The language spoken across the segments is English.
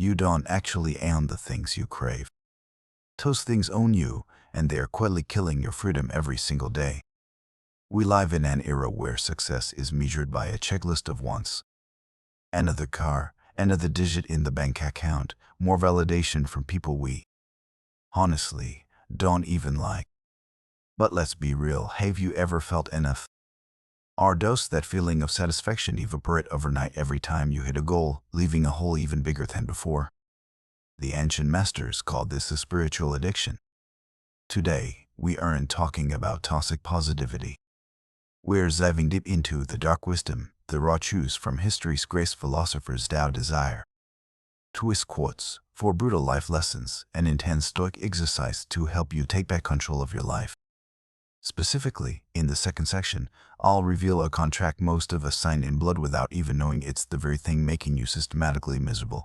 you don't actually own the things you crave. Those things own you, and they are quietly killing your freedom every single day. We live in an era where success is measured by a checklist of wants. Another car, another digit in the bank account, more validation from people we, honestly, don't even like. But let's be real, have you ever felt enough? Or does that feeling of satisfaction evaporate overnight every time you hit a goal, leaving a hole even bigger than before? The ancient masters called this a spiritual addiction. Today, we aren't talking about toxic positivity. We're diving deep into the dark wisdom, the raw truths from history's great philosophers Tao desire. Stoic quotes, for brutal life lessons, an intense stoic exercise to help you take back control of your life. Specifically, in the second section, I'll reveal a contract most of us sign in blood without even knowing it's the very thing making you systematically miserable.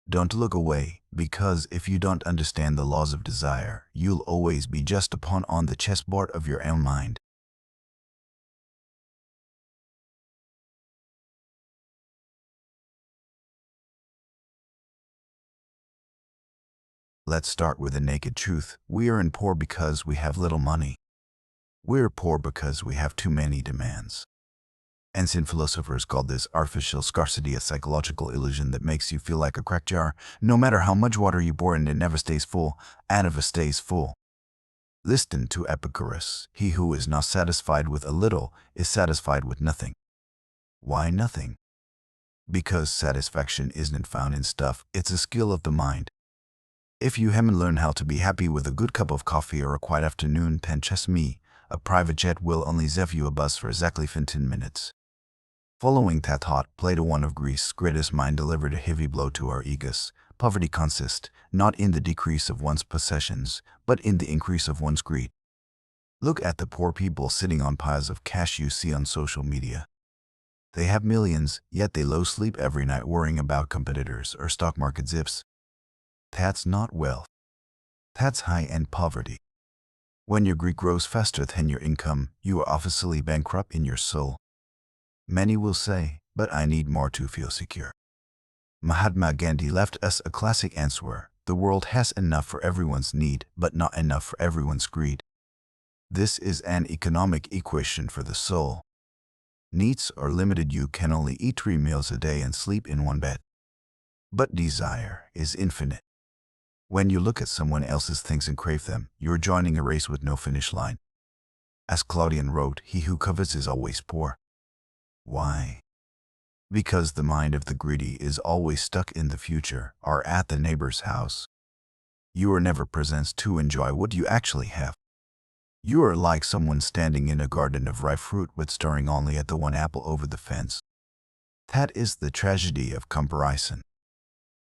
Don't look away, because if you don't understand the laws of desire, you'll always be just a pawn on the chessboard of your own mind. Let's start with the naked truth. We aren't poor because we have little money. We're poor because we have too many demands. Ancient philosophers called this artificial scarcity, a psychological illusion that makes you feel like a cracked jar. No matter how much water you pour in, it never stays full, and never stays full. Listen to Epictetus. He who is not satisfied with a little is satisfied with nothing. Why nothing? Because satisfaction isn't found in stuff, it's a skill of the mind. If you haven't learned how to be happy with a good cup of coffee or a quiet afternoon, then trust me, a private jet will only give you a buzz for exactly 15 minutes. Following that thought, Plato, one of Greece's greatest minds, delivered a heavy blow to our egos. Poverty consists not in the decrease of one's possessions, but in the increase of one's greed. Look at the poor people sitting on piles of cash you see on social media. They have millions, yet they lose sleep every night worrying about competitors or stock market zips. That's not wealth. That's high-end poverty. When your greed grows faster than your income, you are obviously bankrupt in your soul. Many will say, but I need more to feel secure. Mahatma Gandhi left us a classic answer: the world has enough for everyone's need, but not enough for everyone's greed. This is an economic equation for the soul. Needs are limited. You can only eat 3 meals a day and sleep in one bed. But desire is infinite. When you look at someone else's things and crave them, you're joining a race with no finish line. As Claudian wrote, he who covets is always poor. Why? Because the mind of the greedy is always stuck in the future or at the neighbor's house. You are never present to enjoy what you actually have. You are like someone standing in a garden of ripe fruit but staring only at the one apple over the fence. That is the tragedy of comparison.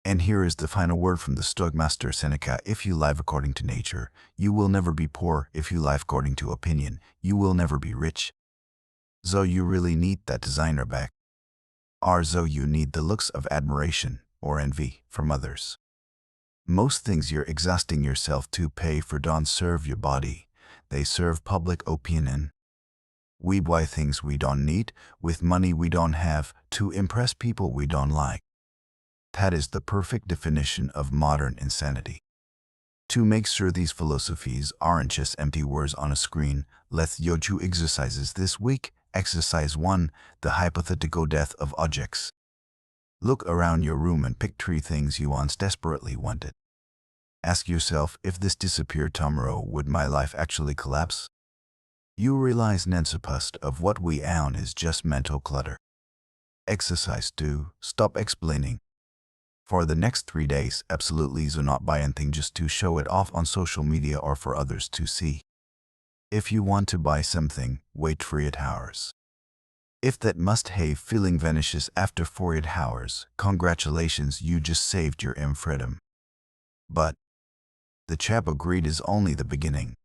And here is the final word from the Stoic master Seneca: if you live according to nature, you will never be poor. If you live according to opinion, you will never be rich. So you really need that designer bag. Or so you need the looks of admiration or envy from others. Most things you're exhausting yourself to pay for don't serve your body. They serve public opinion. We buy things we don't need, with money we don't have, to impress people we don't like. That is the perfect definition of modern insanity. To make sure these philosophies aren't just empty words on a screen, let's do 2 exercises this week. Exercise 1, the hypothetical death of objects. Look around your room and pick 3 things you once desperately wanted. Ask yourself, if this disappeared tomorrow, would my life actually collapse? You realize 90% of what we own is just mental clutter. Exercise 2, stop explaining. For the next 3 days, absolutely do not buy anything just to show it off on social media or for others to see. If you want to buy something, wait 48 hours. If that must-have feeling vanishes after 48 hours, congratulations, you just saved your freedom. But the trap of greed is only the beginning.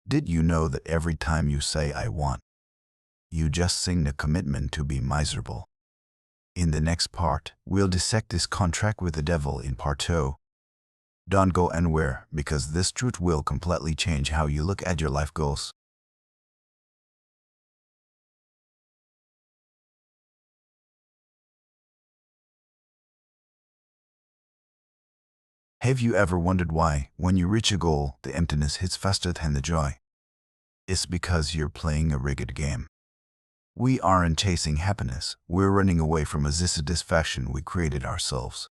Did you know that every time you say "I want," you just signed a commitment to be miserable? In the next part, we'll dissect this contract with the devil in part 2. Don't go anywhere, because this truth will completely change how you look at your life goals. Have you ever wondered why, when you reach a goal, the emptiness hits faster than the joy? It's because you're playing a rigged game. We aren't chasing happiness, we're running away from a dissatisfaction we created ourselves.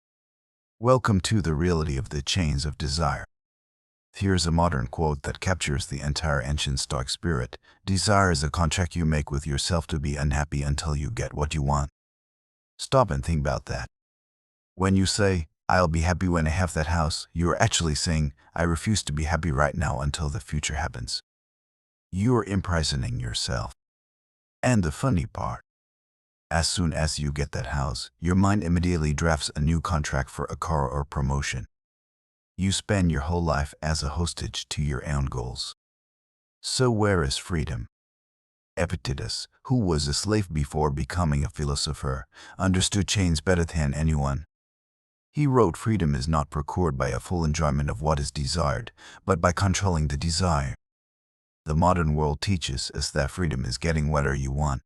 Welcome to the reality of the chains of desire. Here's a modern quote that captures the entire ancient Stoic spirit. Desire is a contract you make with yourself to be unhappy until you get what you want. Stop and think about that. When you say, "I'll be happy when I have that house," you're actually saying, "I refuse to be happy right now until the future happens." You're imprisoning yourself. And the funny part, as soon as you get that house, your mind immediately drafts a new contract for a car or promotion. You spend your whole life as a hostage to your own goals. So where is freedom? Epictetus, who was a slave before becoming a philosopher, understood chains better than anyone. He wrote, "Freedom is not procured by a full enjoyment of what is desired, but by controlling the desire." The modern world teaches us that freedom is getting whatever you want.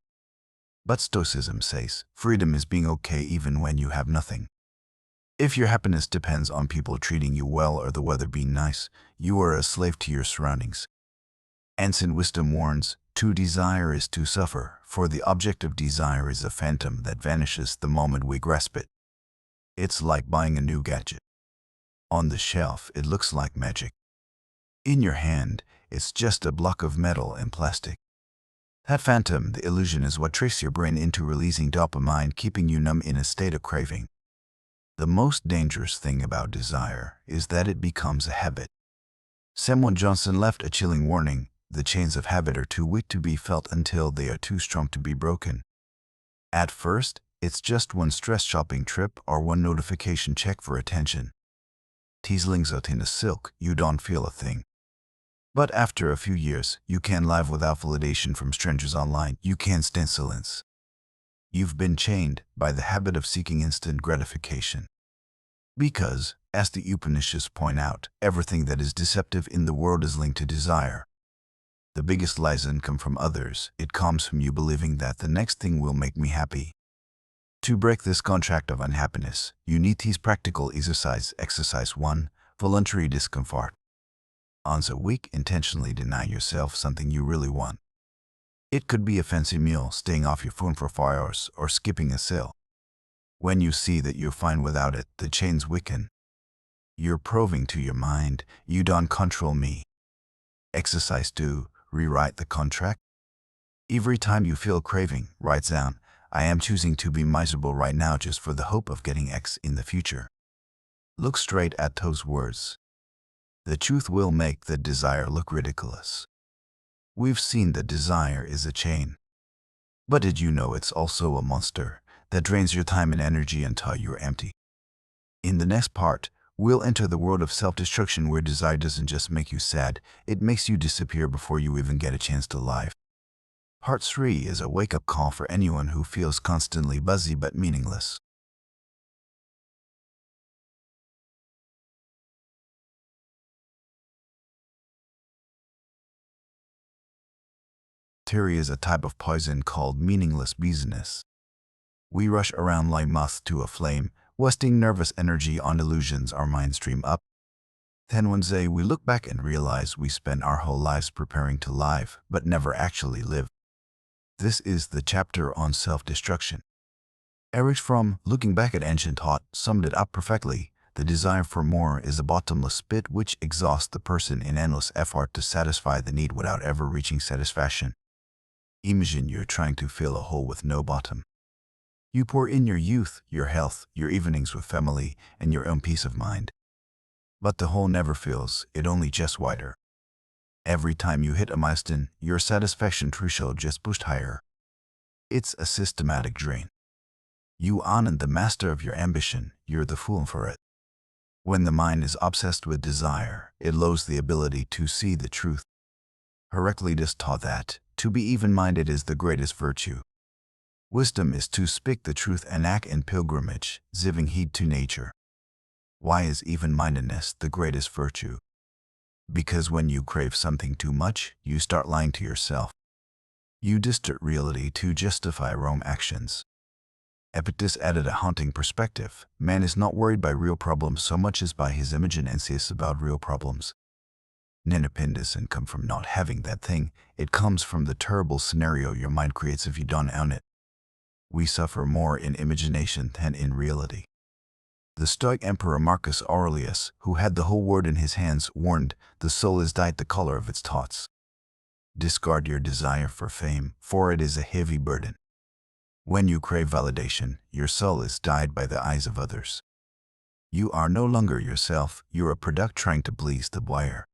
But Stoicism says, freedom is being okay even when you have nothing. If your happiness depends on people treating you well or the weather being nice, you are a slave to your surroundings. Ancient wisdom warns, to desire is to suffer, for the object of desire is a phantom that vanishes the moment we grasp it. It's like buying a new gadget. On the shelf, it looks like magic. In your hand, it's just a block of metal and plastic. That phantom, the illusion, is what tricks your brain into releasing dopamine, keeping you numb in a state of craving. The most dangerous thing about desire is that it becomes a habit. Samuel Johnson left a chilling warning: the chains of habit are too weak to be felt until they are too strong to be broken. At first, it's just one stress shopping trip or one notification check for attention. Teaslings out in the silk, you don't feel a thing. But after a few years, you can't live without validation from strangers online. You can't stand silence. You've been chained by the habit of seeking instant gratification. Because, as the Upanishads point out, everything that is deceptive in the world is linked to desire. The biggest lies don't come from others, it comes from you believing that the next thing will make me happy. To break this contract of unhappiness, you need these practical exercises. Exercise 1. Voluntary discomfort. Once a week, intentionally deny yourself something you really want. It could be a fancy meal, staying off your phone for 4 hours, or skipping a sale. When you see that you're fine without it, the chains weaken. You're proving to your mind, you don't control me. Exercise 2. Rewrite the contract. Every time you feel craving, write down, "I am choosing to be miserable right now just for the hope of getting X in the future." Look straight at those words. The truth will make the desire look ridiculous. We've seen that desire is a chain. But did you know it's also a monster that drains your time and energy until you're empty? In the next part, we'll enter the world of self-destruction, where desire doesn't just make you sad, it makes you disappear before you even get a chance to live. Part 3 is a wake-up call for anyone who feels constantly busy but meaningless. Theory is a type of poison called meaningless business. We rush around like moths to a flame, wasting nervous energy on illusions our minds dream up. Then one day we look back and realize we spent our whole lives preparing to live, but never actually live. This is the chapter on self-destruction. Erich Fromm, looking back at ancient thought, summed it up perfectly. The desire for more is a bottomless pit which exhausts the person in endless effort to satisfy the need without ever reaching satisfaction. Imagine you're trying to fill a hole with no bottom. You pour in your youth, your health, your evenings with family, and your own peace of mind. But the hole never fills, it only gets wider. Every time you hit a milestone, your satisfaction threshold just pushed higher. It's a systematic drain. You aren't the master of your ambition, you're the fool for it. When the mind is obsessed with desire, it loses the ability to see the truth. Heraclitus taught that to be even-minded is the greatest virtue. Wisdom is to speak the truth and act in pilgrimage, giving heed to nature. Why is even-mindedness the greatest virtue? Because when you crave something too much, you start lying to yourself. You distort reality to justify wrong actions. Epictetus added a haunting perspective. Man is not worried by real problems so much as by his imaginancies about real problems. Innerpeace and come from not having that thing. It comes from the terrible scenario your mind creates if you don't own it. We suffer more in imagination than in reality. The Stoic emperor Marcus Aurelius, who had the whole world in his hands, warned, "The soul is dyed the color of its thoughts. Discard your desire for fame, for it is a heavy burden. When you crave validation, your soul is dyed by the eyes of others. You are no longer yourself, you're a product trying to please the buyer."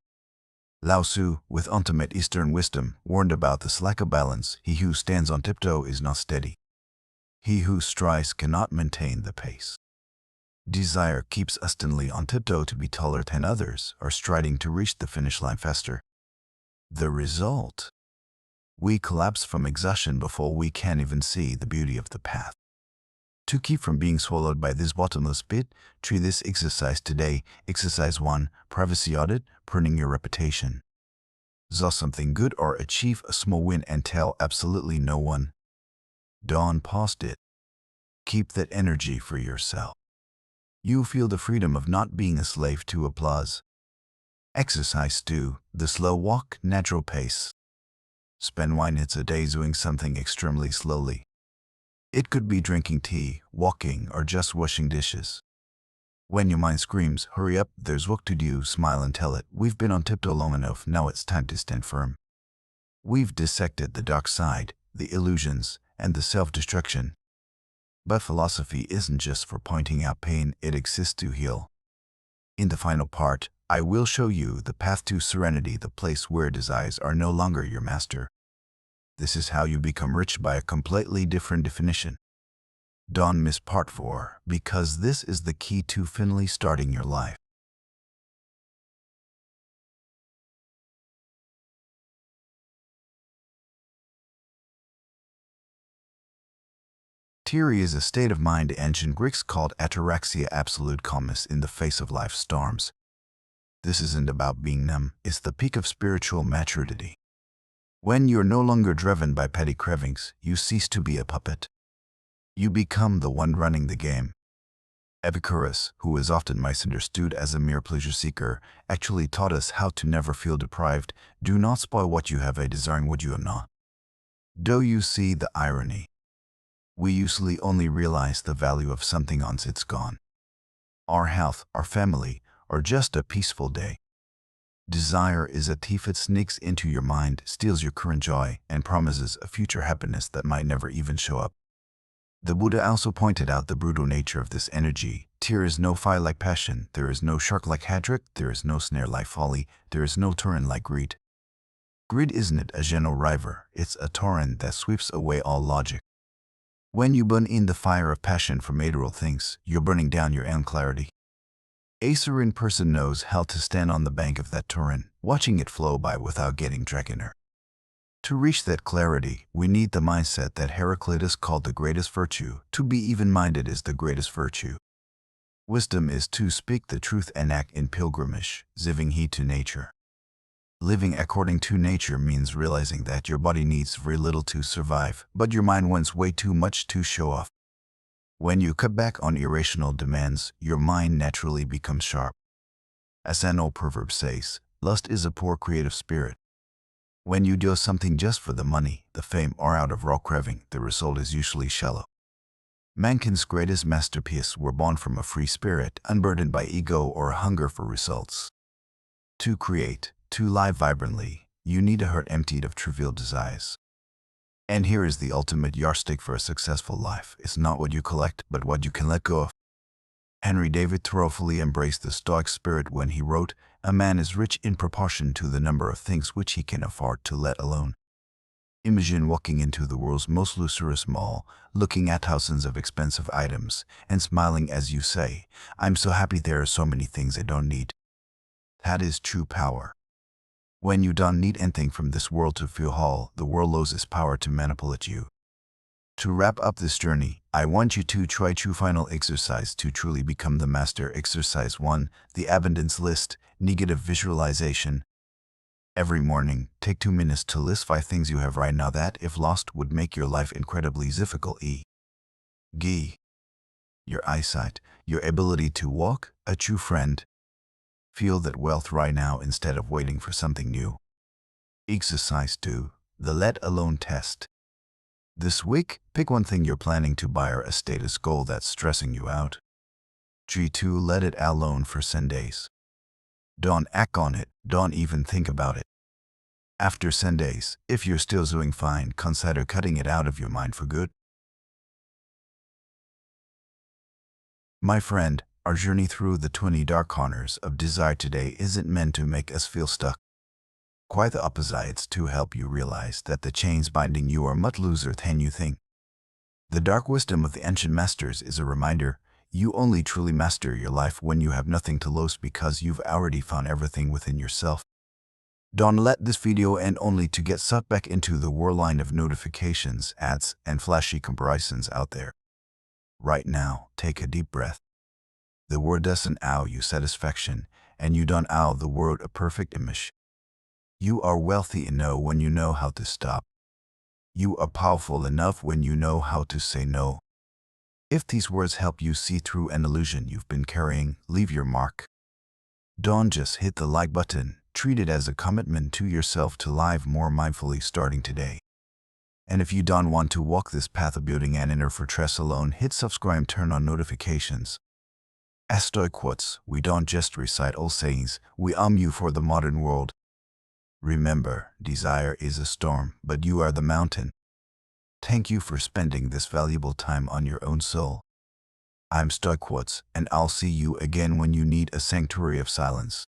Lao Tzu, with ultimate Eastern wisdom, warned about this lack of balance. He who stands on tiptoe is not steady. He who strives cannot maintain the pace. Desire keeps us constantly on tiptoe to be taller than others, or striding to reach the finish line faster. The result? We collapse from exhaustion before we can even see the beauty of the path. To keep from being swallowed by this bottomless pit, try this exercise today. Exercise 1. Privacy audit, pruning your reputation. Do something good or achieve a small win and tell absolutely no one. Don't post it. Keep that energy for yourself. You feel the freedom of not being a slave to applause. Exercise 2. The slow walk, natural pace. Spend 1 minute a day doing something extremely slowly. It could be drinking tea, walking, or just washing dishes. When your mind screams, "Hurry up, there's work to do," smile and tell it, "We've been on tiptoe long enough, now it's time to stand firm." We've dissected the dark side, the illusions, and the self-destruction. But philosophy isn't just for pointing out pain, it exists to heal. In the final part, I will show you the path to serenity, the place where desires are no longer your master. This is how you become rich by a completely different definition. Don't miss part 4, because this is the key to finally starting your life. Tyranny is a state of mind ancient Greeks called ataraxia, absolute calmness in the face of life's storms. This isn't about being numb, it's the peak of spiritual maturity. When you're no longer driven by petty cravings, you cease to be a puppet. You become the one running the game. Epictetus, who is often misunderstood as a mere pleasure seeker, actually taught us how to never feel deprived. Do not spoil what you have by desiring what you have not. Do you see the irony? We usually only realize the value of something once it's gone. Our health, our family, or just a peaceful day. Desire is a thief. It sneaks into your mind, steals your current joy, and promises a future happiness that might never even show up. The Buddha also pointed out the brutal nature of this energy. There is no fire like passion, there is no shark like hatred, there is no snare like folly, there is no torrent like greed. Greed isn't a gentle river, it's a torrent that sweeps away all logic. When you burn in the fire of passion for material things, you're burning down your own clarity. A serene person knows how to stand on the bank of that torrent, watching it flow by without getting dragged in. To reach that clarity, we need the mindset that Heraclitus called the greatest virtue. To be even-minded is the greatest virtue. Wisdom is to speak the truth and act in pilgrimage, giving heed to nature. Living according to nature means realizing that your body needs very little to survive, but your mind wants way too much to show off. When you cut back on irrational demands, your mind naturally becomes sharp. As an old proverb says, lust is a poor creative spirit. When you do something just for the money, the fame, or out of raw craving, the result is usually shallow. Mankind's greatest masterpieces were born from a free spirit, unburdened by ego or a hunger for results. To create, to live vibrantly, you need a heart emptied of trivial desires. And here is the ultimate yardstick for a successful life. It's not what you collect, but what you can let go of. Henry David Thoreau fully embraced the Stoic spirit when he wrote, "A man is rich in proportion to the number of things which he can afford to let alone." Imagine walking into the world's most luxurious mall, looking at thousands of expensive items, and smiling as you say, "I'm so happy there are so many things I don't need." That is true power. When you don't need anything from this world to feel whole, the world loses power to manipulate you. To wrap up this journey, I want you to try two final exercises to truly become the master. Exercise 1, the abundance list, negative visualization. Every morning, take 2 minutes to list 5 things you have right now that, if lost, would make your life incredibly difficult. Gi, your eyesight, your ability to walk, a true friend. Feel that wealth right now instead of waiting for something new. Exercise 2, the let alone test. This week, pick one thing you're planning to buy or a status goal that's stressing you out. G2, let it alone for 10 days. Don't act on it, don't even think about it. After 10 days, if you're still doing fine, consider cutting it out of your mind for good. My friend, our journey through the 20 dark corners of desire today isn't meant to make us feel stuck. Quite the opposite, it's to help you realize that the chains binding you are much looser than you think. The dark wisdom of the ancient masters is a reminder: you only truly master your life when you have nothing to lose because you've already found everything within yourself. Don't let this video end only to get sucked back into the whirlwind of notifications, ads, and flashy comparisons out there. Right now, take a deep breath. The world doesn't owe you satisfaction, and you don't owe the world a perfect image. You are wealthy enough when you know how to stop. You are powerful enough when you know how to say no. If these words help you see through an illusion you've been carrying, leave your mark. Don't just hit the like button, treat it as a commitment to yourself to live more mindfully starting today. And if you don't want to walk this path of building an inner fortress alone, hit subscribe, turn on notifications. As Stoic Quotes, we don't just recite old sayings, we you for the modern world. Remember, desire is a storm, but you are the mountain. Thank you for spending this valuable time on your own soul. I'm Stoic Quotes, and I'll see you again when you need a sanctuary of silence.